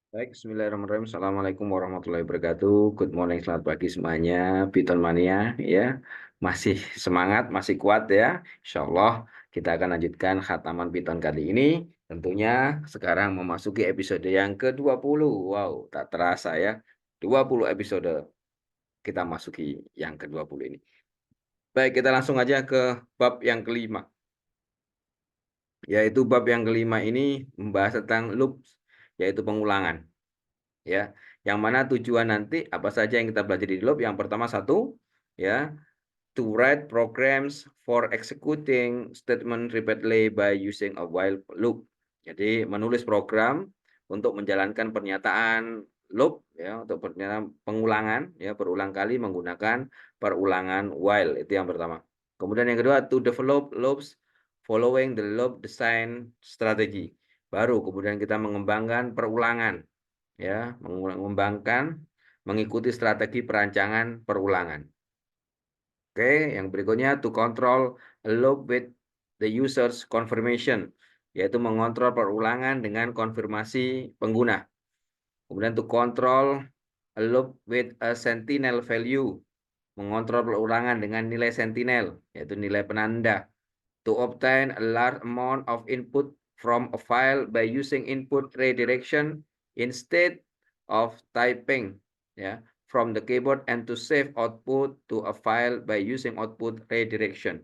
Baik, Bismillahirrahmanirrahim. Assalamualaikum warahmatullahi wabarakatuh. Good morning, selamat pagi semuanya. Python Mania, ya. Masih semangat, masih kuat ya. Insya Allah kita akan lanjutkan khataman Python kali ini. Tentunya sekarang memasuki episode yang ke-20. Wow, tak terasa ya. 20 episode kita masuki yang ke-20 ini. Baik, kita langsung aja ke bab yang kelima. Yaitu bab yang kelima ini membahas tentang loops, yaitu pengulangan. Ya, yang mana tujuan nanti apa saja yang kita pelajari di loop. Yang pertama satu, ya, to write programs for executing statement repeatedly by using a while loop. Jadi menulis program untuk menjalankan pernyataan loop, ya, untuk pernyataan pengulangan, ya, berulang kali menggunakan perulangan while. Itu yang pertama. Kemudian yang kedua, to develop loops following the loop design strategy. Baru kemudian kita mengembangkan perulangan, ya, mengembangkan mengikuti strategi perancangan perulangan. Oke, yang berikutnya to control a loop with the user's confirmation, yaitu mengontrol perulangan dengan konfirmasi pengguna. Kemudian to control a loop with a sentinel value, mengontrol perulangan dengan nilai sentinel, yaitu nilai penanda. To obtain a large amount of input from a file by using input redirection instead of typing, ya, from the keyboard, and to save output to a file by using output redirection.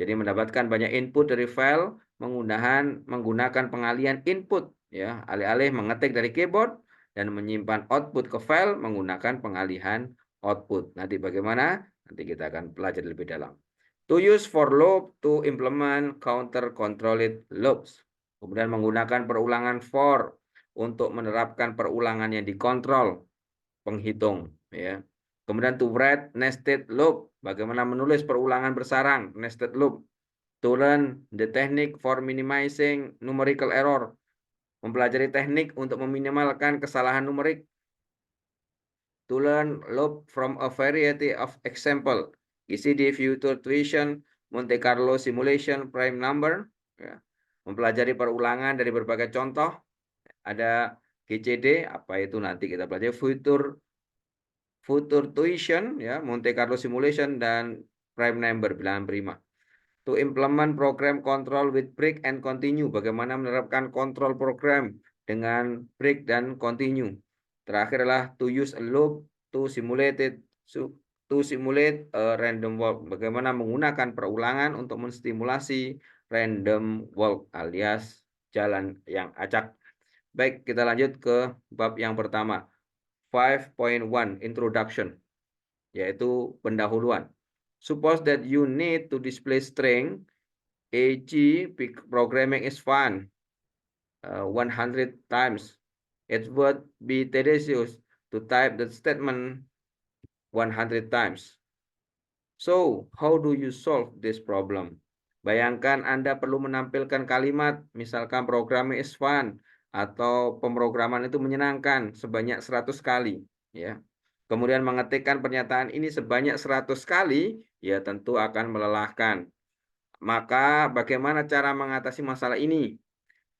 Jadi mendapatkan banyak input dari file menggunakan pengalian input, ya, alih-alih mengetik dari keyboard, dan menyimpan output ke file menggunakan pengalihan output. Nanti bagaimana? Nanti kita akan pelajari lebih dalam. To use for loop to implement counter controlled loops. Kemudian menggunakan perulangan for untuk menerapkan perulangan yang dikontrol penghitung, ya. Kemudian to write nested loop, bagaimana menulis perulangan bersarang, nested loop. To learn the technique for minimizing numerical error, mempelajari teknik untuk meminimalkan kesalahan numerik. To learn loop from a variety of example, GCD, future tuition, Monte Carlo simulation, prime number, ya. Mempelajari perulangan dari berbagai contoh. Ada GCD, apa itu nanti kita pelajari. Future tuition, ya, Monte Carlo simulation, dan prime number, bilangan prima. To implement program control with break and continue, bagaimana menerapkan kontrol program dengan break dan continue. Terakhir adalah to use a loop to simulate a random walk, bagaimana menggunakan perulangan untuk menstimulasi random walk alias jalan yang acak. Baik, kita lanjut ke bab yang pertama. 5.1 Introduction, yaitu pendahuluan. Suppose that you need to display string e.g. programming is fun 100 times. It would be tedious to type the statement 100 times. So, how do you solve this problem? Bayangkan Anda perlu menampilkan kalimat, misalkan programming is fun, atau pemrograman itu menyenangkan sebanyak 100 kali, ya. Kemudian mengetikkan pernyataan ini sebanyak 100 kali, ya tentu akan melelahkan. Maka bagaimana cara mengatasi masalah ini?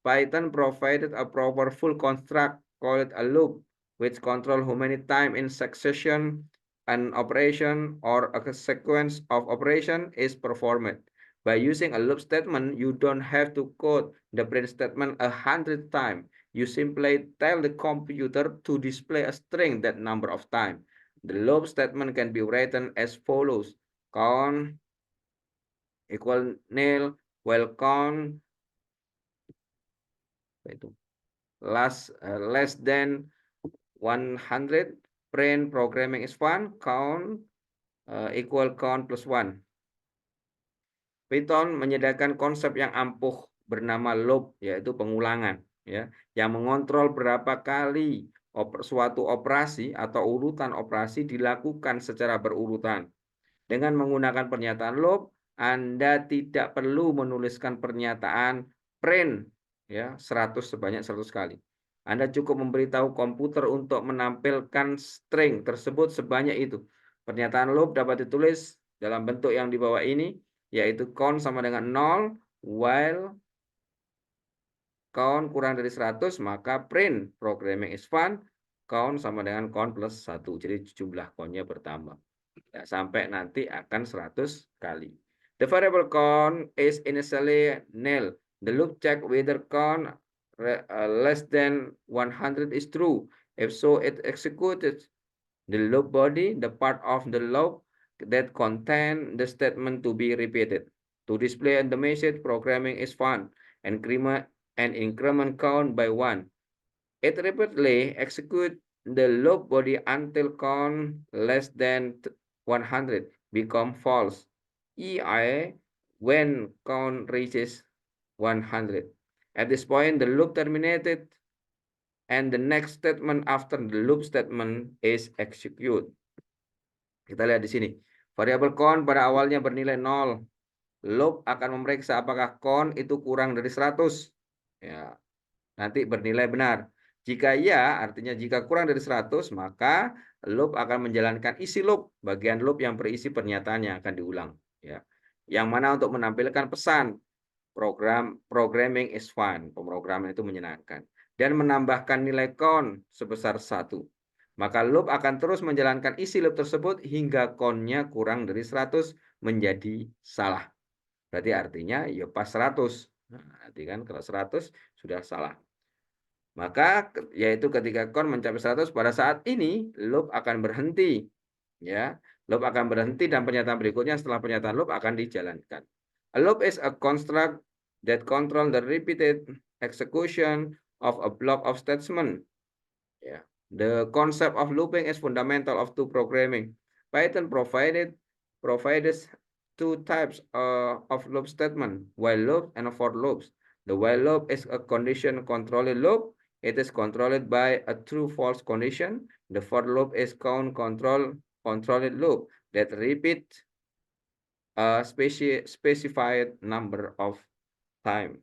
Python provided a powerful construct called a loop, which control how many times in succession an operation or a sequence of operation is performed. By using a loop statement, you don't have to code the print statement 100 times. You simply tell the computer to display a string that number of times. The loop statement can be written as follows: count equal nil, while count less than 100, print programming is fun, count equal count plus 1. Python menyediakan konsep yang ampuh bernama loop, yaitu pengulangan, ya, yang mengontrol berapa kali suatu operasi atau urutan operasi dilakukan secara berurutan. Dengan menggunakan pernyataan loop, Anda tidak perlu menuliskan pernyataan print, ya, sebanyak 100 kali. Anda cukup memberitahu komputer untuk menampilkan string tersebut sebanyak itu. Pernyataan loop dapat ditulis dalam bentuk yang di bawah ini, yaitu count sama dengan 0, while count kurang dari 100, maka print programming is fun, count sama dengan count plus 1. Jadi jumlah count-nya bertambah. Ya, sampai nanti akan 100 kali. The variable count is initially nil. The loop check whether count less than 100 is true. If so, it executes the loop body, the part of the loop that contain the statement to be repeated. To display the message, programming is fun and increment count by 1. It repeatedly executes the loop body until count less than 100 become false, i.e. when count reaches 100. At this point, the loop terminated and the next statement after the loop statement is execute. Kita lihat di sini. Variabel count pada awalnya bernilai 0. Loop akan memeriksa apakah count itu kurang dari 100. Ya, nanti bernilai benar. Jika ya, artinya jika kurang dari 100, maka loop akan menjalankan isi loop, bagian loop yang berisi pernyataan yang akan diulang. Ya. Yang mana untuk menampilkan pesan, programming is fun, pemrograman itu menyenangkan. Dan menambahkan nilai count sebesar 1. Maka loop akan terus menjalankan isi loop tersebut hingga count-nya kurang dari 100 menjadi salah. Berarti artinya ya pas 100. Nah, nanti kan kalau 100 sudah salah. Maka yaitu ketika count mencapai 100, pada saat ini loop akan berhenti. Ya, loop akan berhenti dan pernyataan berikutnya setelah pernyataan loop akan dijalankan. A loop is a construct that control the repeated execution of a block of statement. Yeah. The concept of looping is fundamental of two programming. Python provides two types of loop statement, while loop and for loops. The while loop is a condition controlled loop. It is controlled by a true-false condition. The for loop is count controlled loop that repeat a specified number of time.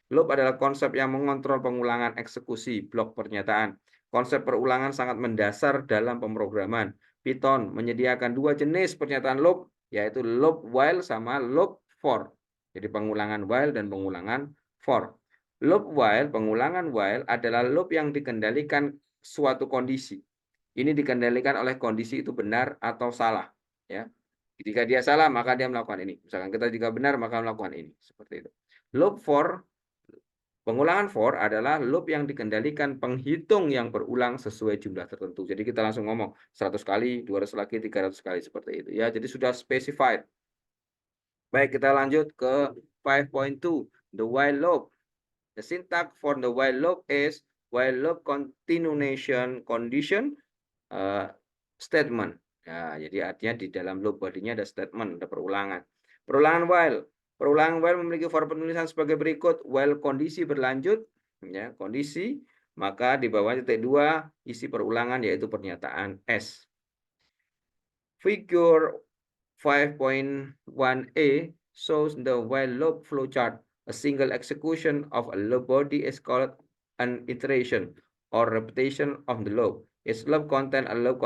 Loop adalah konsep yang mengontrol pengulangan eksekusi blok pernyataan. Konsep perulangan sangat mendasar dalam pemrograman. Python menyediakan dua jenis pernyataan loop, yaitu loop while sama loop for. Jadi pengulangan while dan pengulangan for. Loop while, pengulangan while adalah loop yang dikendalikan suatu kondisi. Ini dikendalikan oleh kondisi itu benar atau salah. Ya. Jika dia salah, maka dia melakukan ini. Misalkan kita jika benar, maka melakukan ini. Seperti itu. Loop for, pengulangan for adalah loop yang dikendalikan penghitung yang berulang sesuai jumlah tertentu. Jadi kita langsung ngomong 100 kali, 200 lagi, 300 kali seperti itu. Ya, jadi sudah specified. Baik, kita lanjut ke 5.2, the while loop. The syntax for the while loop is while loop continuation condition statement. Ya, jadi artinya di dalam loop bodinya ada statement, ada perulangan. Perulangan while. Perulangan while memiliki form penulisan sebagai berikut. While kondisi berlanjut, ya, kondisi, maka di bawah titik 2 isi perulangan yaitu pernyataan S. Figure 5.1a shows the while loop flowchart. A single execution of a loop body is called an iteration or repetition of the loop. Its loop contains a loop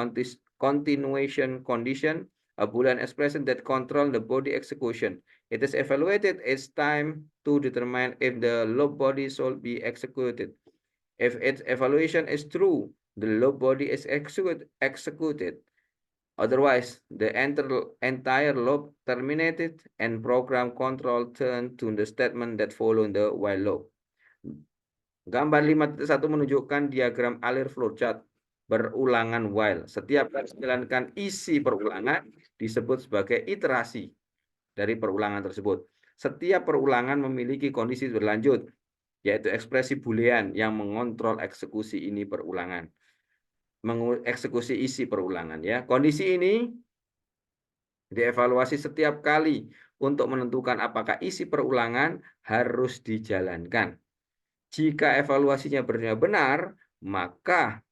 continuation condition, a Boolean expression that controls the body execution. It is evaluated each time to determine if the loop body should be executed. If its evaluation is true, the loop body is executed. Otherwise, the entire loop terminated and program control turned to the statement that follow the while loop. Gambar 5.1 menunjukkan diagram alir flowchart berulangan while. Setiap kali menjalankan isi perulangan disebut sebagai iterasi dari perulangan tersebut. Setiap perulangan memiliki kondisi berlanjut, yaitu ekspresi boolean yang mengontrol eksekusi ini perulangan. Mengeksekusi isi perulangan, ya. Kondisi ini dievaluasi setiap kali untuk menentukan apakah isi perulangan harus dijalankan. Jika evaluasinya benar, maka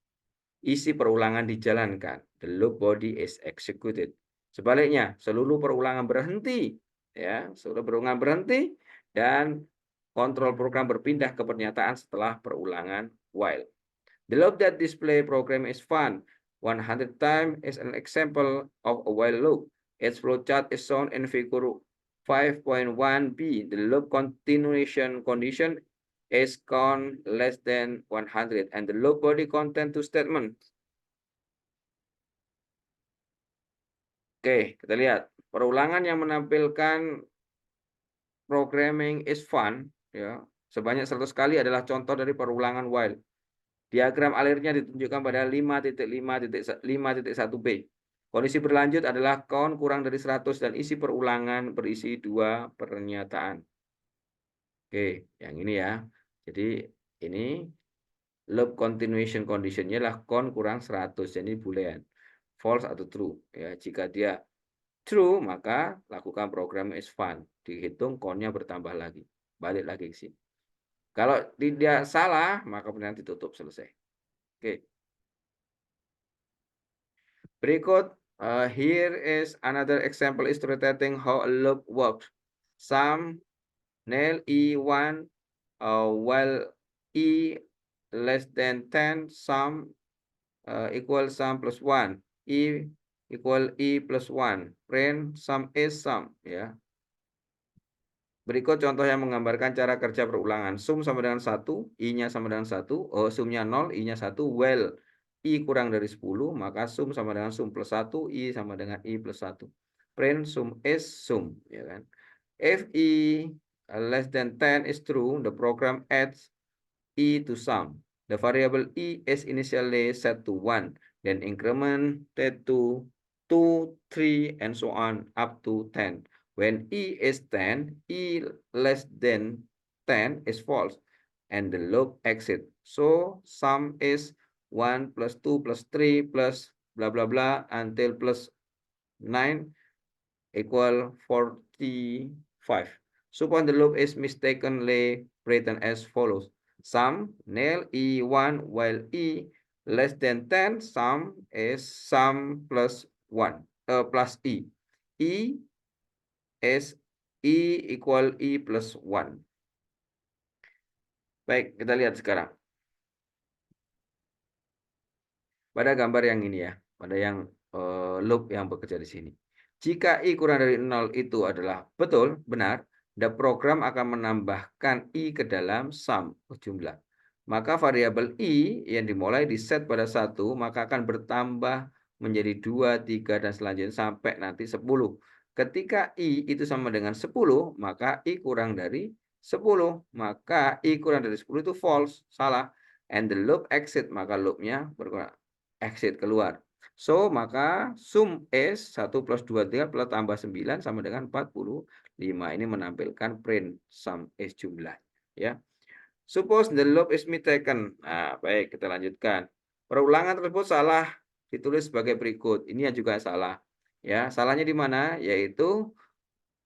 isi perulangan dijalankan. The loop body is executed. Sebaliknya, seluruh perulangan berhenti, ya, seluruh perulangan berhenti dan kontrol program berpindah ke pernyataan setelah perulangan while. The loop that display program is fun 100 times is an example of a while loop. Its flowchart is shown in figure 5.1b. The loop continuation condition is count less than 100 and the loop body contain two statement. Oke, kita lihat perulangan yang menampilkan programming is fun ya. Sebanyak 100 kali adalah contoh dari perulangan while. Diagram alirnya ditunjukkan pada 5.5.1b. Kondisi berlanjut adalah count kurang dari 100 dan isi perulangan berisi dua pernyataan. Oke, yang ini ya. Jadi ini loop continuation conditionnya lah count kurang 100. Jadi boolean. False atau true. Ya, jika dia true, maka lakukan program is fun. Dihitung count-nya bertambah lagi. Balik lagi ke sini. Kalau tidak salah, maka benar ditutup selesai. Oke. Berikut, here is another example illustrating how a loop works. Sum nil E1 while E less than 10, sum equal sum plus 1. E equal E plus 1. Print sum is sum. Ya. Berikut contoh yang menggambarkan cara kerja perulangan. Sum sama dengan 1, I-nya sama dengan 1, sumnya 0, I-nya 1, well, I kurang dari 10, maka sum sama dengan sum plus 1, I sama dengan I plus 1. Print sum is sum. Ya kan? If I less than 10 is true, the program adds I to sum. The variable I is initially set to 1, then incremented to 2, 3, and so on up to 10. When I is 10, I less than 10 is false, and the loop exit. So sum is 1 plus 2 plus 3 plus blah blah blah until plus 9 equal 45. Suppose the loop is mistakenly written as follows. Sum nil E1 while E less than 10, sum is sum plus 1 plus E. E is E equal E plus 1. Baik, kita lihat sekarang. Pada gambar yang ini ya, pada yang loop yang bekerja di sini. Jika I kurang dari 0 itu adalah betul, benar, the program akan menambahkan I ke dalam sum, jumlah. Maka variabel I yang dimulai di set pada 1, maka akan bertambah menjadi 2, 3, dan selanjutnya sampai nanti 10. Ketika I itu sama dengan 10, maka I kurang dari 10. Maka I kurang dari 10 itu false, salah. And the loop exit, maka loopnya berkurang, exit keluar. So, maka sum is 1 plus 2, 3 plus tambah 9 sama dengan 45. Ini menampilkan print sum is jumlah. Ya. Suppose the loop is mistaken. Nah, baik, kita lanjutkan. Perulangan tersebut salah ditulis sebagai berikut. Ini juga salah. Ya, salahnya di mana? Yaitu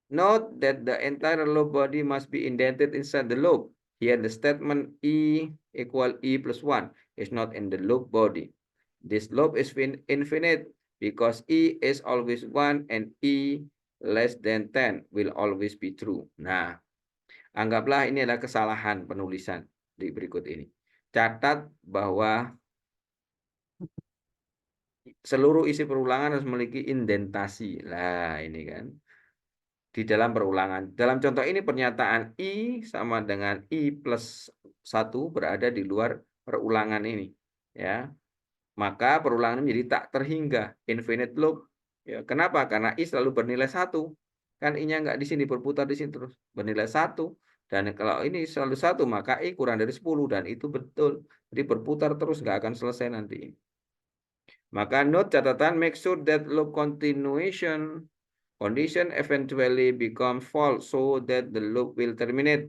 note that the entire loop body must be indented inside the loop. Here the statement E equal E plus 1 is not in the loop body. This loop is infinite because E is always 1 and E less than 10 will always be true. Nah, anggaplah ini adalah kesalahan penulisan di berikut ini. Catat bahwa seluruh isi perulangan harus memiliki indentasi. Nah, ini kan. Di dalam perulangan. Dalam contoh ini pernyataan I sama dengan I plus 1 berada di luar perulangan ini. Ya. Maka perulangan menjadi tak terhingga, infinite loop. Ya, kenapa? Karena I selalu bernilai 1. Kan I-nya nggak di sini, berputar di sini terus. Bernilai 1. Dan kalau ini selalu 1, maka I kurang dari 10. Dan itu betul. Jadi berputar terus, nggak akan selesai nanti. Maka note catatan, make sure that loop continuation condition eventually become false so that the loop will terminate.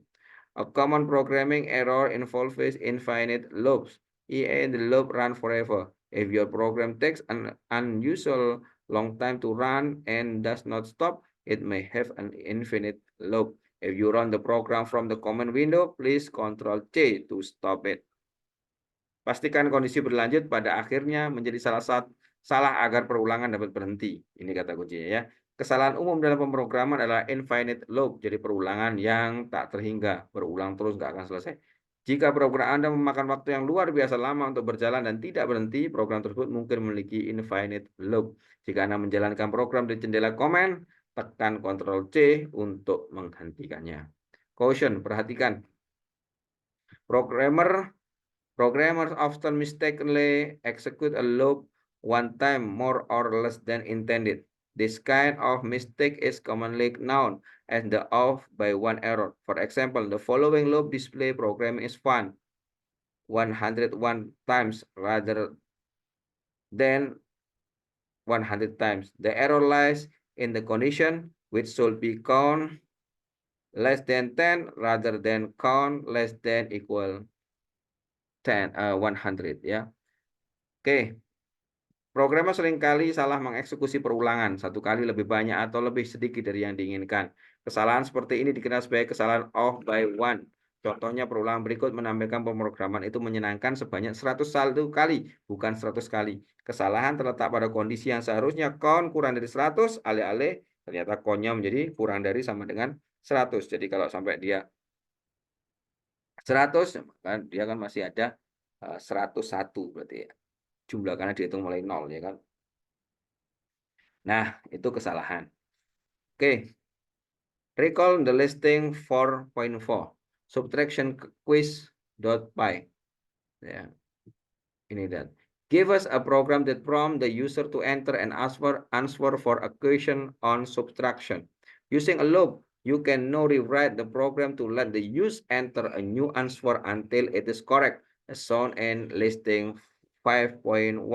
A common programming error involves infinite loops. And the loop run forever. If your program takes an unusual long time to run and does not stop, it may have an infinite loop. If you run the program from the command window, please Ctrl C to stop it. Pastikan kondisi berlanjut pada akhirnya menjadi salah agar perulangan dapat berhenti. Ini kata kuncinya ya. Kesalahan umum dalam pemrograman adalah infinite loop, jadi perulangan yang tak terhingga, berulang terus nggak akan selesai. Jika program Anda memakan waktu yang luar biasa lama untuk berjalan dan tidak berhenti, program tersebut mungkin memiliki infinite loop. Jika Anda menjalankan program di jendela komen, tekan Ctrl C untuk menghentikannya. Caution, perhatikan. Programmers often mistakenly execute a loop one time more or less than intended. This kind of mistake is commonly known as the off by one error. For example, the following loop display program is fun 101 times rather than 100 times. The error lies in the condition which should be count less than 10 rather than count less than equal 100 ya. Oke. Programmer seringkali salah mengeksekusi perulangan, satu kali lebih banyak atau lebih sedikit dari yang diinginkan. Kesalahan seperti ini dikenal sebagai kesalahan off by one. Contohnya perulangan berikut menampilkan pemrograman itu menyenangkan sebanyak 101 kali, bukan 100 kali. Kesalahan terletak pada kondisi yang seharusnya count kurang dari 100, alih-alih ternyata count-nya menjadi kurang dari sama dengan 100. Jadi kalau sampai dia 100, kan dia kan masih ada 101 berarti ya. Jumlah karena dihitung mulai 0 ya kan. Nah, itu kesalahan. Oke. Recall the listing 4.4. Subtraction quiz.py. Ya. Ini dan. Give us a program that prompt the user to enter and answer for a question on subtraction. Using a loop, you can now rewrite the program to let the user enter a new answer until it is correct, as shown in listing 5.1.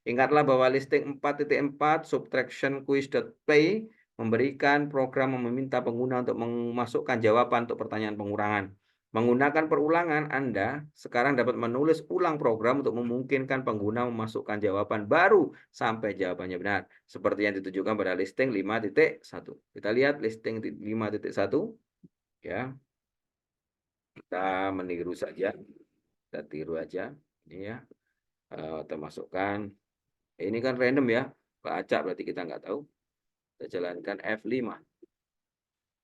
Ingatlah bahwa listing 4.4 subtraction quiz.py memberikan program yang meminta pengguna untuk memasukkan jawaban untuk pertanyaan pengurangan. Menggunakan perulangan, Anda sekarang dapat menulis ulang program untuk memungkinkan pengguna memasukkan jawaban baru sampai jawabannya benar. Seperti yang ditujukan pada listing 5.1. Kita lihat listing 5.1. Ya. Kita meniru saja. Kita tiru aja. Ini ya. Kita masukkan. Ini kan random ya. Acak berarti kita nggak tahu. Kita jalankan F5.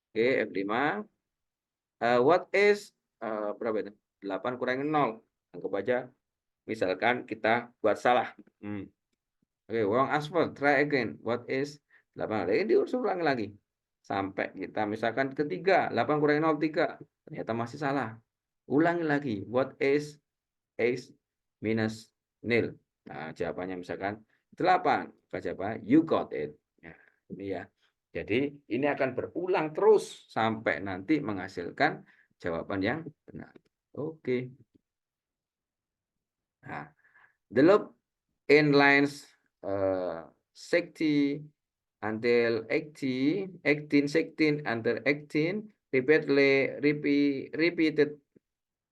Oke, F5. What is berapa itu? 8 kurangi 0. Anggap aja misalkan kita buat salah. Oke, wrong answer. Try again. What is 8? Ini diulang lagi. Sampai kita misalkan ketiga, 8 kurangi 0, 3. Ternyata masih salah. Ulangi lagi. What is x minus nil? Nah, jawabannya misalkan 8. Maka jawabannya you got it. Nah, ini ya. Jadi ini akan berulang terus sampai nanti menghasilkan jawaban yang benar. Oke. Nah, the loop in lines 60 until 80, 18, 16 until 18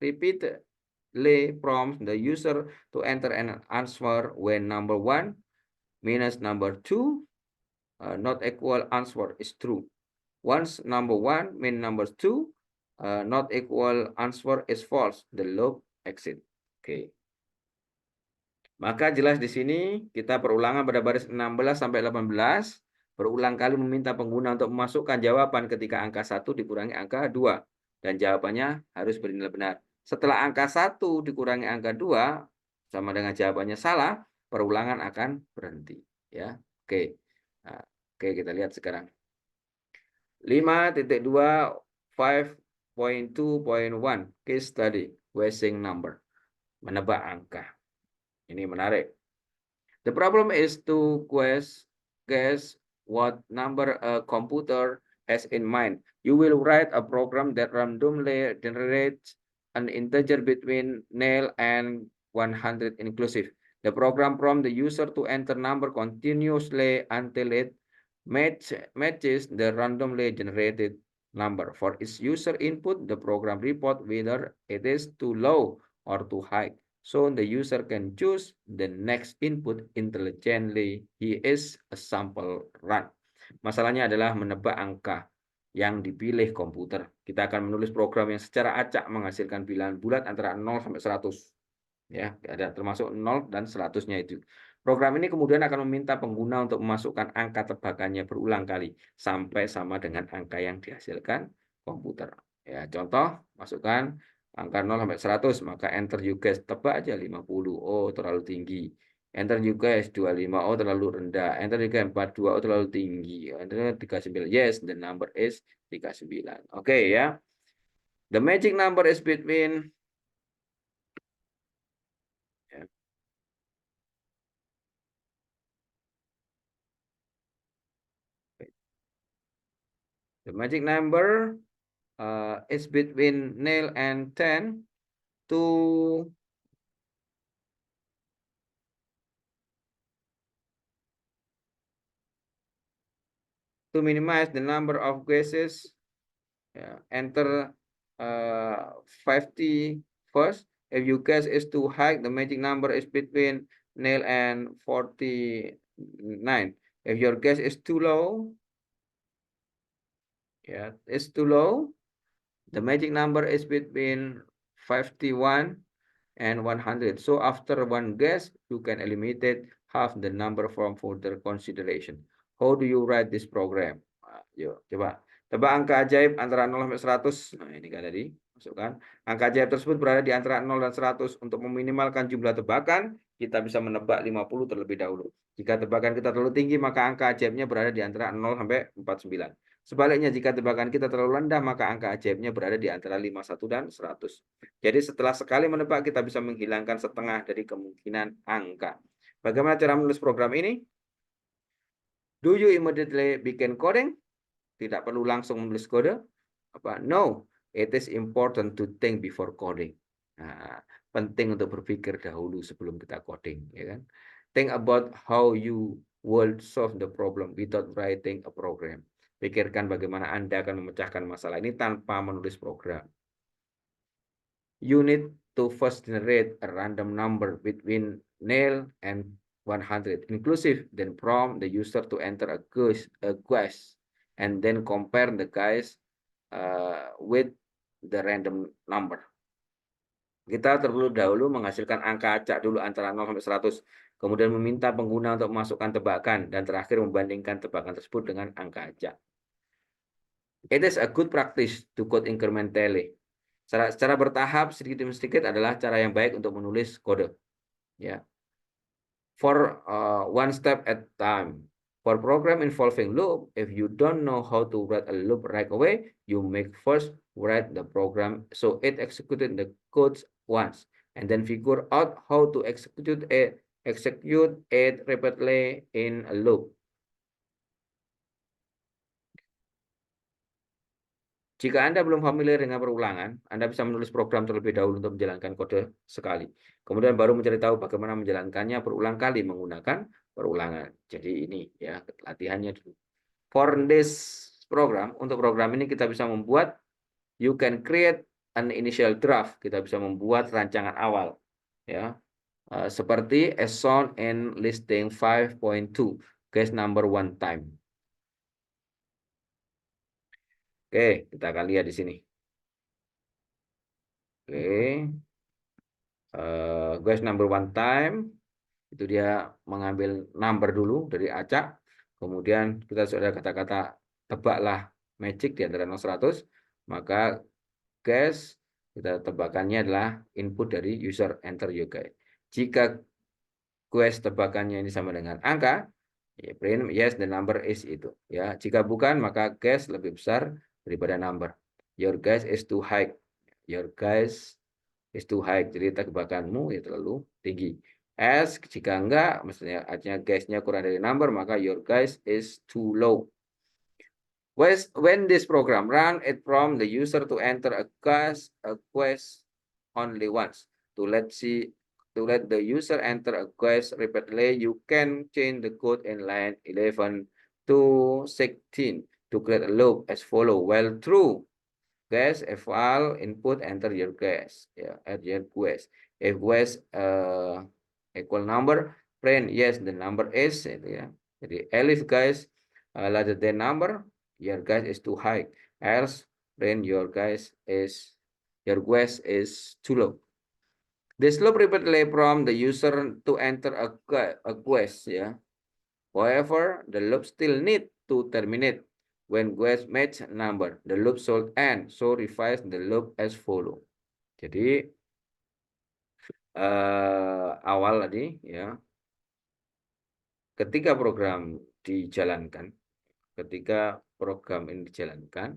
repeatedly prompts the user to enter an answer when number 1 minus number 2 not equal answer is true. Once number 1 min number 2 not equal answer is false, the loop exit. Oke. Maka jelas di sini kita perulangan pada baris 16 sampai 18 berulang kali meminta pengguna untuk memasukkan jawaban ketika angka 1 dikurangi angka 2 dan jawabannya harus bernilai benar. Setelah angka 1 dikurangi angka 2 sama dengan jawabannya salah, perulangan akan berhenti ya. Oke. Nah, oke, kita lihat sekarang. 5.2 5.2.1 case study guessing number. Menebak angka. Ini menarik. The problem is to guess what number a computer has in mind. You will write a program that randomly generates an integer between 0 and 100 inclusive. The program prompts the user to enter number continuously until it matches the randomly generated number. For its user input, the program report whether it is too low or too high. So the user can choose the next input intelligently. He is a sample run. Masalahnya adalah menebak angka yang dipilih komputer. Kita akan menulis program yang secara acak menghasilkan bilangan bulat antara 0 sampai 100. Ya, ada termasuk 0 dan 100-nya itu. Program ini kemudian akan meminta pengguna untuk memasukkan angka tebakannya berulang kali sampai sama dengan angka yang dihasilkan komputer. Ya, contoh, masukkan angka 0 sampai 100, maka enter you guys, tebak aja 50. Oh, terlalu tinggi. Enter you guys 25. Oh, terlalu rendah. Enter you guys 42. Oh, terlalu tinggi. Enter 39. Yes, the number is 39. Oke ya. The magic number is between The magic number is between 0 and 10 to minimize the number of guesses. Enter 50 first. If your guess is too high, the magic number is between 0 and 49. If your guess is too low, it's too low, the magic number is between 51 and 100. So after one guess, you can eliminate half the number from further consideration. How do you write this program? Yuk, coba. Tebak angka ajaib antara 0 sampai 100. Nah, ini kan tadi. Masukkan. Angka ajaib tersebut berada di antara 0 dan 100. Untuk meminimalkan jumlah tebakan, kita bisa menebak 50 terlebih dahulu. Jika tebakan kita terlalu tinggi, maka angka ajaibnya berada di antara 0 sampai 49. Sebaliknya, jika tebakan kita terlalu rendah, maka angka ajaibnya berada di antara 51 dan 100. Jadi setelah sekali menebak, kita bisa menghilangkan setengah dari kemungkinan angka. Bagaimana cara menulis program ini? Do you immediately begin coding? Tidak perlu langsung menulis kode. No, it is important to think before coding. Nah, penting untuk berpikir dahulu sebelum kita coding, ya kan? Think about how you will solve the problem without writing a program. Pikirkan bagaimana Anda akan memecahkan masalah ini tanpa menulis program. You need to first generate a random number between 0 and 100 inclusive, then prompt the user to enter a guess, and then compare the guess with the random number. Kita terlebih dahulu menghasilkan angka acak dulu antara 0 sampai 100, kemudian meminta pengguna untuk memasukkan tebakan, dan terakhir membandingkan tebakan tersebut dengan angka acak. It is a good practice to code incrementally. Secara bertahap sedikit demi sedikit adalah cara yang baik untuk menulis kode. Ya. For one step at a time. For program involving loop, if you don't know how to write a loop right away, you make first write the program so it executed the code once, and then figure out how to execute it repeatedly in a loop. Jika Anda belum familiar dengan perulangan, Anda bisa menulis program terlebih dahulu untuk menjalankan kode sekali. Kemudian baru mencari tahu bagaimana menjalankannya berulang kali menggunakan perulangan. Jadi ini ya latihannya dulu. For this program, untuk program ini kita bisa membuat, you can create an initial draft. Kita bisa membuat rancangan awal. Ya, seperti as shown in listing 5.2, case number 1 time. Oke, kita akan lihat di sini. Oke, guys number 1 time itu dia mengambil number dulu dari acak, kemudian kita sudah kata-kata tebaklah magic di antara 0 100, maka guess kita tebakannya adalah input dari user, enter your guess. Jika guess tebakannya ini sama dengan angka, ya print yes the number is itu ya. Jika bukan, maka guess lebih besar daripada number. Your guess is too high. Your guess is too high. Jadi tebakanmu ya terlalu tinggi. As jika enggak, maksudnya artinya guess-nya kurang dari number, maka your guess is too low. When this program run, it prompt the user to enter a guess only once. To let the user enter a guess repeatedly, you can change the code in line 11 to 16 to create a loop as follow. While true, guess eval input enter your guess, ya, add your guess. If guess equal number, print yes the number is, itu ya. Jadi if guess larger than number, your guess is too high. Else print your guess is too low. This loop repeatedly prompt the user to enter a guess, ya. However, the loop still need to terminate when guess match number. The loop should end, so revise the loop as follow. Jadi awal tadi ya, ketika program ini dijalankan,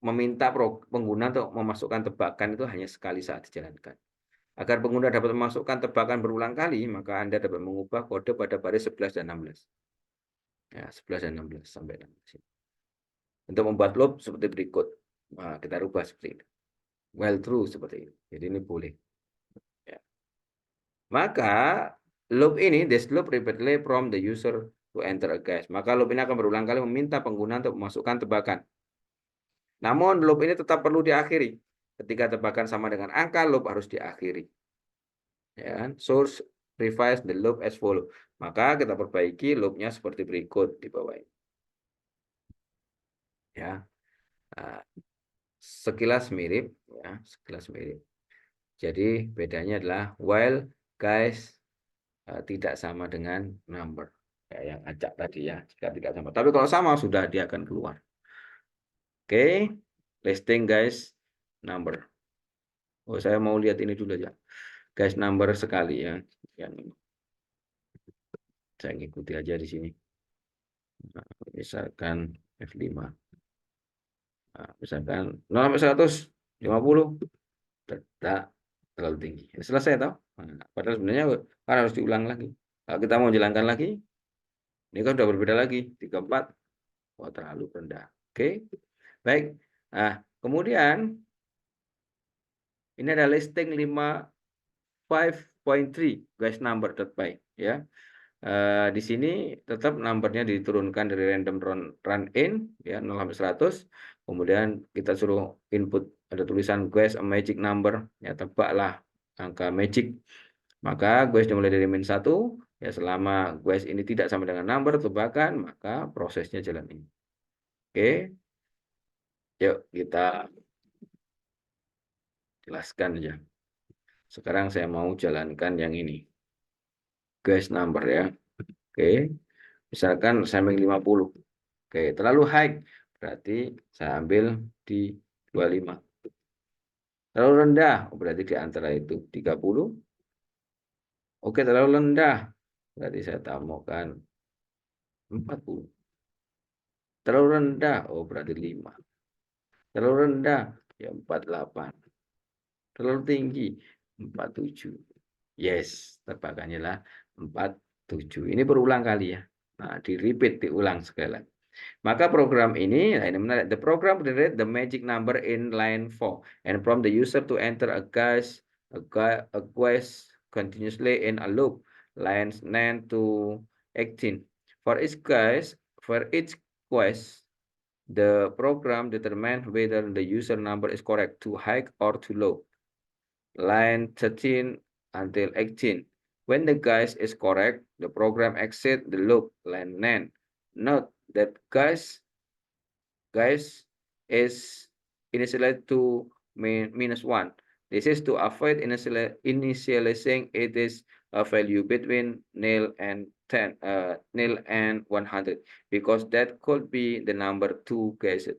meminta pengguna untuk memasukkan tebakan itu hanya sekali saat dijalankan. Agar pengguna dapat memasukkan tebakan berulang kali, maka Anda dapat mengubah kode pada baris 11 dan 16. Ya, 11 dan 16 sampai 16. Untuk membuat loop seperti berikut. Nah, kita rubah seperti ini. While true seperti ini. Jadi ini boleh. Ya. Maka loop ini, this loop repeatedly from the user to enter a guess. Maka loop ini akan berulang kali meminta pengguna untuk memasukkan tebakan. Namun loop ini tetap perlu diakhiri. Ketika tebakan sama dengan angka, loop harus diakhiri. Ya, source revise the loop as follow. Maka kita perbaiki loopnya seperti berikut di bawah ini. Ya, nah, sekilas mirip, ya, sekilas mirip. Jadi bedanya adalah while guys tidak sama dengan number, ya, yang acak tadi ya, jika tidak sama. Tapi kalau sama sudah dia akan keluar. Oke, listing guys number. Oh, saya mau lihat ini dulu ya, guys number sekali ya. Yang ini. Saya ngikuti aja di sini. Nah, misalkan F5. Nah, misalkan 0 sampai 150. Tidak terlalu tinggi. Ya, selesai toh. Nah, padahal sebenarnya kan harus diulang lagi. Kalau kita mau jalankan lagi, ini kan sudah berbeda lagi. 34, oh terlalu rendah. Oke, baik. Nah, kemudian ini ada listing 5.3 guys number.py ya. Di sini tetap numbernya diturunkan dari random run in ya 0 sampai 100. Kemudian kita suruh input ada tulisan guess a magic number ya, tebaklah angka magic. Maka guess dimulai dari min 1 ya, selama guess ini tidak sama dengan number tebakan, maka prosesnya jalan ini. Oke. Yuk kita jelaskan aja. Sekarang saya mau jalankan yang ini. Guess number ya. Oke. Misalkan samping 50. Oke, terlalu high. Berarti saya ambil di 25. Terlalu rendah. Berarti di antara itu 30. Oke, terlalu rendah. Berarti saya tambahkan 40. Terlalu rendah. Oh, berarti 5. Terlalu rendah. Ya 48. Terlalu tinggi. 47. Yes, tebakannya lah 47. Ini berulang kali ya. Nah, di repeat, diulang sekali lagi. Maka program ini, nah ini menarik. The program generate the magic number in line 4 and prompt the user to enter a quest continuously in a loop, lines 9 to 18. For each quest, the program determines whether the user number is correct, too high or too low. Line 13 until 18. When the guess is correct, the program exits the loop, line 9. Note that guess is initialized to -1. This is to avoid initializing it is a value between 0 and 100 because that could be the number 2 guessed.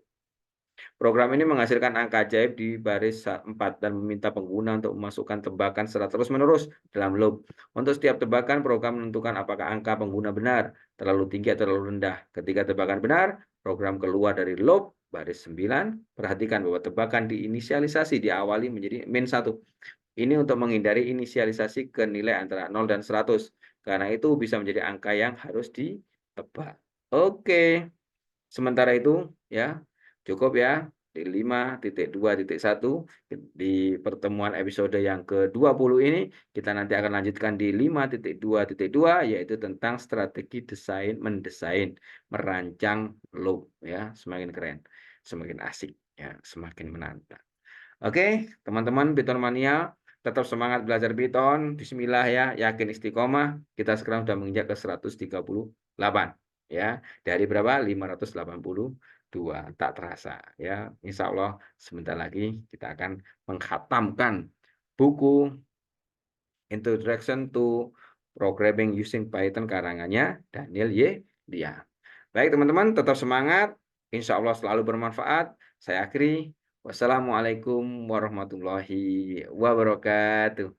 Program ini menghasilkan angka ajaib di baris 4 dan meminta pengguna untuk memasukkan tebakan secara terus-menerus dalam loop. Untuk setiap tebakan, program menentukan apakah angka pengguna benar, terlalu tinggi atau terlalu rendah. Ketika tebakan benar, program keluar dari loop baris 9. Perhatikan bahwa tebakan diinisialisasi diawali menjadi -1. Ini untuk menghindari inisialisasi ke nilai antara 0 dan 100. Karena itu bisa menjadi angka yang harus ditebak. Oke. Sementara itu ya, cukup ya di 5.2.1 di pertemuan episode yang ke-20 ini. Kita nanti akan lanjutkan di 5.2.2 yaitu tentang strategi mendesain, merancang loop ya. Semakin keren, semakin asik ya, semakin menantang. Oke, teman-teman Python Mania, tetap semangat belajar Python. Bismillah ya, yakin istiqomah. Kita sekarang sudah menginjak ke 138 ya. Dari berapa? 582. Tak terasa ya. Insya Allah sebentar lagi kita akan mengkhatamkan buku Introduction to Programming Using Python karangannya Daniel Y. Dia. Baik teman-teman, tetap semangat. Insya Allah selalu bermanfaat. Saya akhiri. Wassalamualaikum warahmatullahi wabarakatuh.